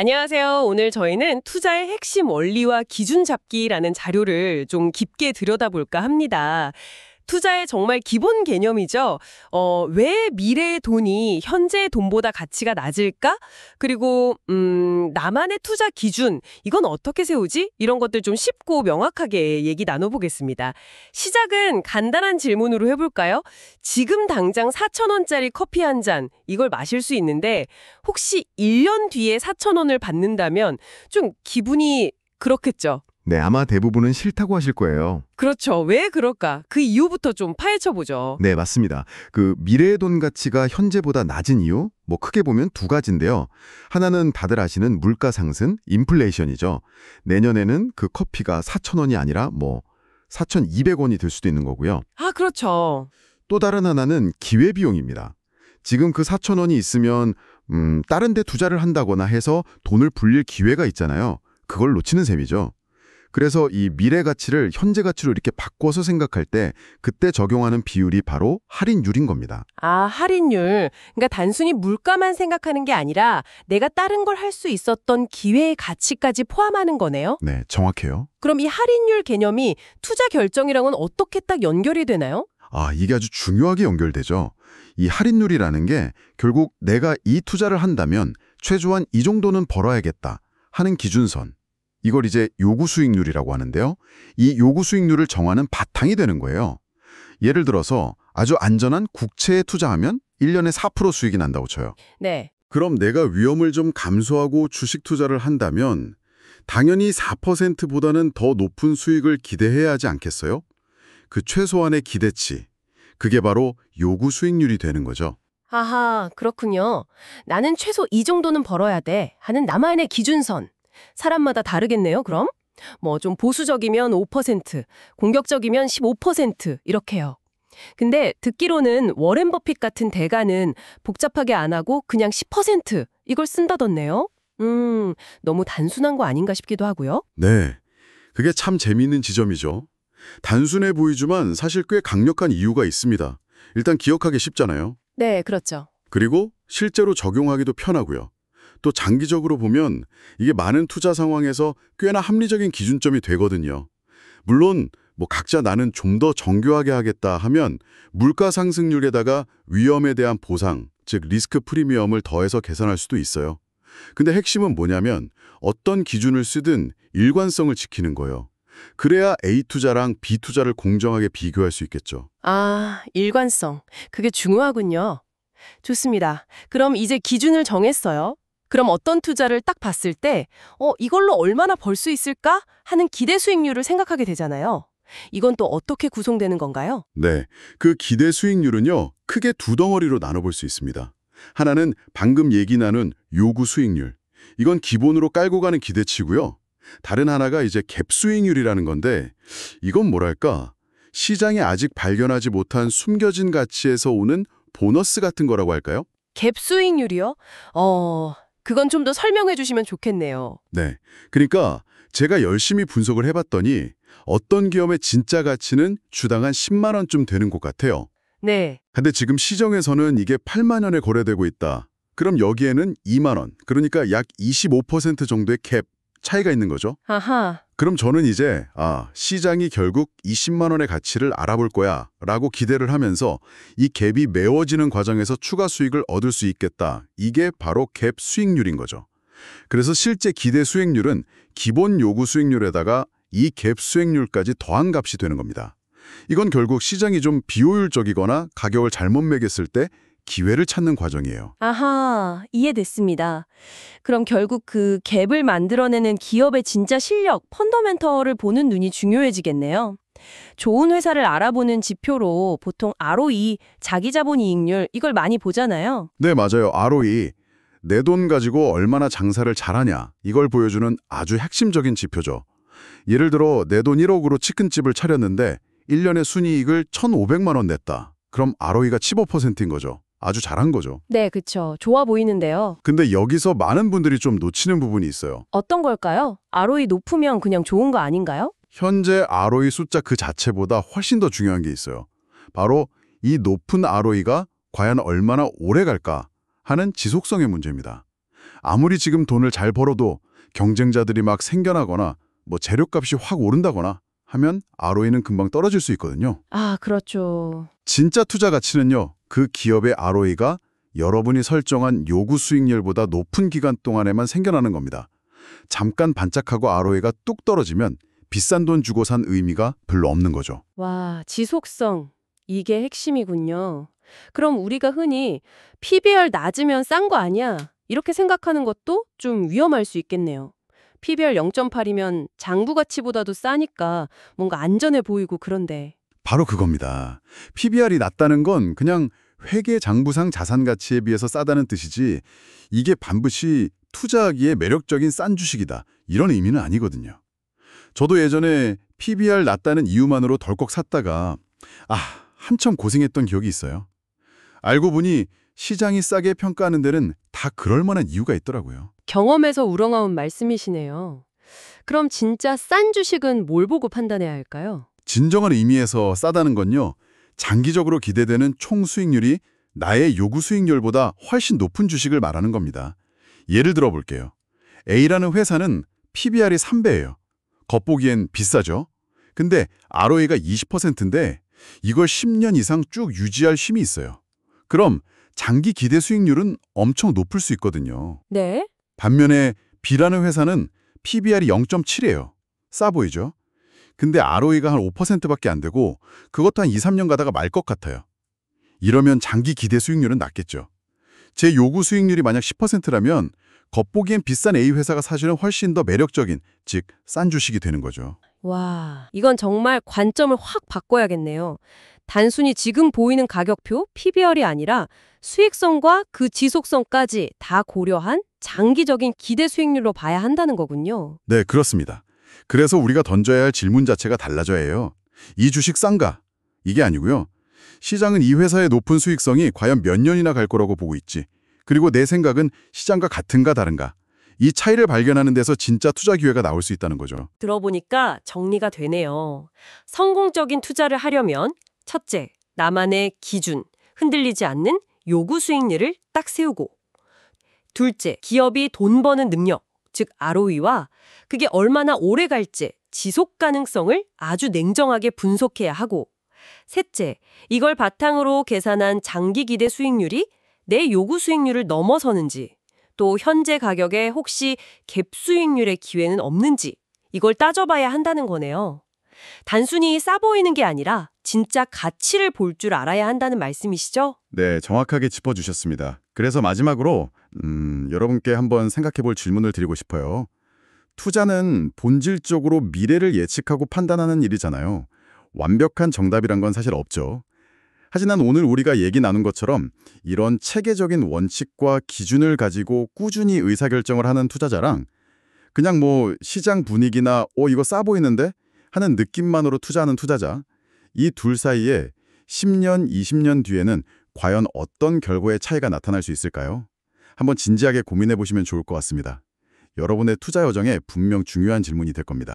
안녕하세요. 오늘 저희는 투자의 핵심 원리와 기준 잡기라는 자료를 좀 깊게 들여다볼까 합니다. 투자의 정말 기본 개념이죠. 왜 미래의 돈이 현재의 돈보다 가치가 낮을까? 그리고 나만의 투자 기준, 이건 어떻게 세우지? 이런 것들 좀 쉽고 명확하게 얘기 나눠보겠습니다. 시작은 간단한 질문으로 해볼까요? 지금 당장 4,000원짜리 커피 한 잔, 이걸 마실 수 있는데 혹시 1년 뒤에 4,000원을 받는다면 좀 기분이 그렇겠죠? 네, 아마 대부분은 싫다고 하실 거예요. 그렇죠. 왜 그럴까? 그 이유부터 좀 파헤쳐보죠. 네, 맞습니다. 그 미래의 돈 가치가 현재보다 낮은 이유? 크게 보면 두 가지인데요. 하나는 다들 아시는 물가 상승, 인플레이션이죠. 내년에는 그 커피가 4,000원이 아니라 4,200원이 될 수도 있는 거고요. 아, 그렇죠. 또 다른 하나는 기회비용입니다. 지금 그 4,000원이 있으면 다른 데 투자를 한다거나 해서 돈을 불릴 기회가 있잖아요. 그걸 놓치는 셈이죠. 그래서 이 미래 가치를 현재 가치로 이렇게 바꿔서 생각할 때 그때 적용하는 비율이 바로 할인율인 겁니다. 아, 할인율. 그러니까 단순히 물가만 생각하는 게 아니라 내가 다른 걸 할 수 있었던 기회의 가치까지 포함하는 거네요. 네, 정확해요. 그럼 이 할인율 개념이 투자 결정이랑은 어떻게 딱 연결이 되나요? 아, 이게 아주 중요하게 연결되죠. 이 할인율이라는 게 결국 내가 이 투자를 한다면 최소한 이 정도는 벌어야겠다 하는 기준선. 이걸 이제 요구 수익률이라고 하는데요. 이 요구 수익률을 정하는 바탕이 되는 거예요. 예를 들어서 아주 안전한 국채에 투자하면 1년에 4% 수익이 난다고 쳐요. 네. 그럼 내가 위험을 좀 감소하고 주식 투자를 한다면 당연히 4%보다는 더 높은 수익을 기대해야 하지 않겠어요? 그 최소한의 기대치, 그게 바로 요구 수익률이 되는 거죠. 아하, 그렇군요. 나는 최소 이 정도는 벌어야 돼 하는 나만의 기준선. 사람마다 다르겠네요, 그럼? 좀 보수적이면 5%, 공격적이면 15% 이렇게요. 근데 듣기로는 워렌 버핏 같은 대가는 복잡하게 안 하고 그냥 10% 이걸 쓴다던데요. 너무 단순한 거 아닌가 싶기도 하고요. 네, 그게 참 재미있는 지점이죠. 단순해 보이지만 사실 꽤 강력한 이유가 있습니다. 일단 기억하기 쉽잖아요. 네, 그렇죠. 그리고 실제로 적용하기도 편하고요. 또 장기적으로 보면 이게 많은 투자 상황에서 꽤나 합리적인 기준점이 되거든요. 물론 각자 나는 좀 더 정교하게 하겠다 하면 물가 상승률에다가 위험에 대한 보상, 즉 리스크 프리미엄을 더해서 계산할 수도 있어요. 근데 핵심은 뭐냐면 어떤 기준을 쓰든 일관성을 지키는 거예요. 그래야 A 투자랑 B 투자를 공정하게 비교할 수 있겠죠. 아, 일관성. 그게 중요하군요. 좋습니다. 그럼 이제 기준을 정했어요. 그럼 어떤 투자를 딱 봤을 때 이걸로 얼마나 벌 수 있을까 하는 기대 수익률을 생각하게 되잖아요. 이건 또 어떻게 구성되는 건가요? 네, 그 기대 수익률은요, 크게 두 덩어리로 나눠볼 수 있습니다. 하나는 방금 얘기 나눈 요구 수익률. 이건 기본으로 깔고 가는 기대치고요. 다른 하나가 이제 갭 수익률이라는 건데 이건 뭐랄까, 시장에 아직 발견하지 못한 숨겨진 가치에서 오는 보너스 같은 거라고 할까요? 갭 수익률이요? 그건 좀 더 설명해 주시면 좋겠네요. 네, 그러니까 제가 열심히 분석을 해봤더니 어떤 기업의 진짜 가치는 주당 한 10만 원쯤 되는 것 같아요. 네. 근데 지금 시정에서는 이게 8만 원에 거래되고 있다. 그럼 여기에는 2만 원, 그러니까 약 25% 정도의 캡 차이가 있는 거죠. 아하. 그럼 저는 이제 시장이 결국 20만 원의 가치를 알아볼 거야 라고 기대를 하면서 이 갭이 메워지는 과정에서 추가 수익을 얻을 수 있겠다. 이게 바로 갭 수익률인 거죠. 그래서 실제 기대 수익률은 기본 요구 수익률에다가 이 갭 수익률까지 더한 값이 되는 겁니다. 이건 결국 시장이 좀 비효율적이거나 가격을 잘못 매겼을 때 기회를 찾는 과정이에요. 아하, 이해됐습니다. 그럼 결국 그 갭을 만들어내는 기업의 진짜 실력, 펀더멘털을 보는 눈이 중요해지겠네요. 좋은 회사를 알아보는 지표로 보통 ROE, 자기자본이익률, 이걸 많이 보잖아요. 네, 맞아요. ROE, 내 돈 가지고 얼마나 장사를 잘하냐, 이걸 보여주는 아주 핵심적인 지표죠. 예를 들어 내 돈 1억으로 치킨집을 차렸는데 1년에 순이익을 1,500만 원 냈다. 그럼 ROE가 15%인 거죠. 아주 잘한 거죠. 네, 그쵸. 좋아 보이는데요. 근데 여기서 많은 분들이 좀 놓치는 부분이 있어요. 어떤 걸까요? ROE 높으면 그냥 좋은 거 아닌가요? 현재 ROE 숫자 그 자체보다 훨씬 더 중요한 게 있어요. 바로 이 높은 ROE가 과연 얼마나 오래 갈까 하는 지속성의 문제입니다. 아무리 지금 돈을 잘 벌어도 경쟁자들이 막 생겨나거나 뭐 재료값이 확 오른다거나 하면 ROE는 금방 떨어질 수 있거든요. 아, 그렇죠. 진짜 투자 가치는요, 그 기업의 ROE가 여러분이 설정한 요구 수익률보다 높은 기간 동안에만 생겨나는 겁니다. 잠깐 반짝하고 ROE가 뚝 떨어지면 비싼 돈 주고 산 의미가 별로 없는 거죠. 와, 지속성. 이게 핵심이군요. 그럼 우리가 흔히 PBR 낮으면 싼 거 아니야? 이렇게 생각하는 것도 좀 위험할 수 있겠네요. PBR 0.8이면 장부 가치보다도 싸니까 뭔가 안전해 보이고 그런데. 바로 그겁니다. PBR이 낮다는 건 그냥 회계 장부상 자산 가치에 비해서 싸다는 뜻이지, 이게 반드시 투자하기에 매력적인 싼 주식이다, 이런 의미는 아니거든요. 저도 예전에 PBR 낮다는 이유만으로 덜컥 샀다가 한참 고생했던 기억이 있어요. 알고 보니 시장이 싸게 평가하는 데는 다 그럴 만한 이유가 있더라고요. 경험에서 우러나온 말씀이시네요. 그럼 진짜 싼 주식은 뭘 보고 판단해야 할까요? 진정한 의미에서 싸다는 건요, 장기적으로 기대되는 총 수익률이 나의 요구 수익률보다 훨씬 높은 주식을 말하는 겁니다. 예를 들어 볼게요. A라는 회사는 PBR이 3배예요. 겉보기엔 비싸죠? 근데 ROE가 20%인데 이걸 10년 이상 쭉 유지할 힘이 있어요. 그럼 장기 기대 수익률은 엄청 높을 수 있거든요. 네. 반면에 B라는 회사는 PBR이 0.7이에요. 싸 보이죠? 근데 ROE가 한 5%밖에 안 되고 그것도 한 2, 3년 가다가 말 것 같아요. 이러면 장기 기대 수익률은 낮겠죠. 제 요구 수익률이 만약 10%라면 겉보기엔 비싼 A 회사가 사실은 훨씬 더 매력적인, 즉 싼 주식이 되는 거죠. 와, 이건 정말 관점을 확 바꿔야겠네요. 단순히 지금 보이는 가격표, PBR이 아니라 수익성과 그 지속성까지 다 고려한 장기적인 기대 수익률로 봐야 한다는 거군요. 네, 그렇습니다. 그래서 우리가 던져야 할 질문 자체가 달라져야 해요. 이 주식 싼가? 이게 아니고요. 시장은 이 회사의 높은 수익성이 과연 몇 년이나 갈 거라고 보고 있지. 그리고 내 생각은 시장과 같은가 다른가. 이 차이를 발견하는 데서 진짜 투자 기회가 나올 수 있다는 거죠. 들어보니까 정리가 되네요. 성공적인 투자를 하려면 첫째, 나만의 기준, 흔들리지 않는 요구 수익률을 딱 세우고, 둘째, 기업이 돈 버는 능력, 즉 ROE와 그게 얼마나 오래 갈지 지속 가능성을 아주 냉정하게 분석해야 하고, 셋째, 이걸 바탕으로 계산한 장기 기대 수익률이 내 요구 수익률을 넘어서는지, 또 현재 가격에 혹시 갭 수익률의 기회는 없는지 이걸 따져봐야 한다는 거네요. 단순히 싸 보이는 게 아니라 진짜 가치를 볼 줄 알아야 한다는 말씀이시죠? 네, 정확하게 짚어주셨습니다. 그래서 마지막으로 여러분께 한번 생각해 볼 질문을 드리고 싶어요. 투자는 본질적으로 미래를 예측하고 판단하는 일이잖아요. 완벽한 정답이란 건 사실 없죠. 하지만 오늘 우리가 얘기 나눈 것처럼 이런 체계적인 원칙과 기준을 가지고 꾸준히 의사결정을 하는 투자자랑 그냥 뭐 시장 분위기나 이거 싸 보이는데 하는 느낌만으로 투자하는 투자자, 이 둘 사이에 10년, 20년 뒤에는 과연 어떤 결과의 차이가 나타날 수 있을까요? 한번 진지하게 고민해 보시면 좋을 것 같습니다. 여러분의 투자 여정에 분명 중요한 질문이 될 겁니다.